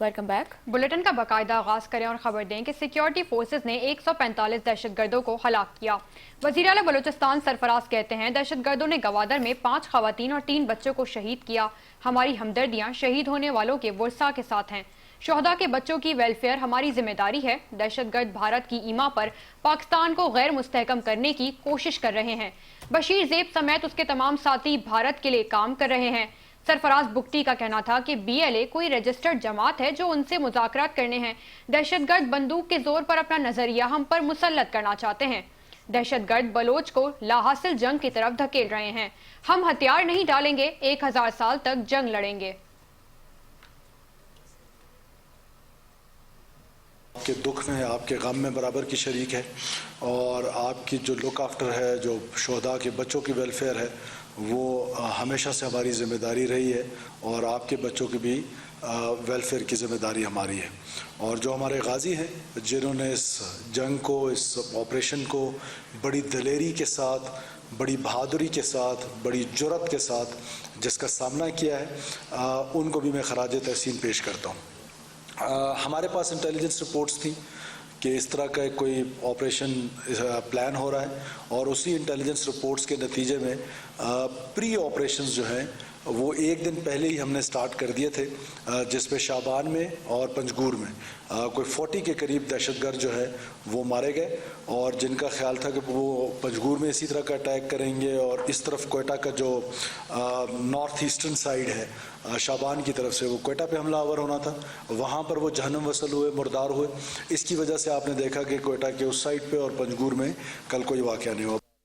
Welcome back. Bulletin کا باقاعدہ آغاز کریں اور خبر دیں کہ سیکیورٹی فورسز نے 145 دہشت گردوں کو ہلاک کیا۔ وزیر اعلیٰ بلوچستان سرفراز کہتے ہیں دہشت گردوں نے گوادر میں 5 خواتین اور 3 بچوں کو شہید کیا۔ ہماری ہمدردیاں شہید ہونے والوں کے ورثاء کے ساتھ ہیں۔ شہداء کے بچوں کی ویلفیئر ہماری ذمہ داری ہے۔ دہشت گرد بھارت کی ایما پر پاکستان کو غیر مستحکم کرنے کی کوشش کر رہے ہیں۔ بشیر زیب سمیت اس کے تمام ساتھی بھارت کے لیے کام کر رہے ہیں۔ سرفراز بگٹی کا کہنا تھا کہ بی ایل اے کوئی رجسٹرڈ جماعت ہے جو ان سے مذاکرات کرنے ہیں۔ دہشت گرد بندوق کے زور پر اپنا نظریہ ہم پر مسلط کرنا چاہتے ہیں۔ دہشت گرد بلوچ کو لا حاصل جنگ کی طرف دھکیل رہے ہیں۔ ہم ہتھیار نہیں ڈالیں گے، 1000 سال تک جنگ لڑیں گے۔ آپ کے دکھ میں، آپ کے غم میں برابر کی شریک ہے، اور آپ کی جو لک آفٹر ہے، جو شہداء کے بچوں کی ویلفیئر ہے، وہ ہمیشہ سے ہماری ذمہ داری رہی ہے، اور آپ کے بچوں کی بھی ویلفیئر کی ذمہ داری ہماری ہے۔ اور جو ہمارے غازی ہیں جنہوں نے اس جنگ کو، اس آپریشن کو بڑی دلیری کے ساتھ، بڑی بہادری کے ساتھ، بڑی جرأت کے ساتھ جس کا سامنا کیا ہے، ان کو بھی میں خراج تحسین پیش کرتا ہوں۔ ہمارے پاس انٹیلیجنس رپورٹس تھیں کہ اس طرح کا کوئی آپریشن پلان ہو رہا ہے، اور اسی انٹیلیجنس رپورٹس کے نتیجے میں پری آپریشنز جو ہیں وہ 1 دن پہلے ہی ہم نے سٹارٹ کر دیے تھے، جس پہ شابان میں اور پنجگور میں کوئی 40 کے قریب دہشت گرد جو ہے وہ مارے گئے، اور جن کا خیال تھا کہ وہ پنجگور میں اسی طرح کا اٹیک کریں گے، اور اس طرف کوئٹہ کا جو نارتھ ایسٹرن سائیڈ ہے شابان کی طرف سے، وہ کوئٹہ پہ حملہ آور ہونا تھا، وہاں پر وہ جہنم وصل ہوئے، مردار ہوئے۔ اس کی وجہ سے آپ نے دیکھا کہ کوئٹہ کے اس سائیڈ پہ اور پنجگور میں کل کوئی واقعہ نہیں ہوا۔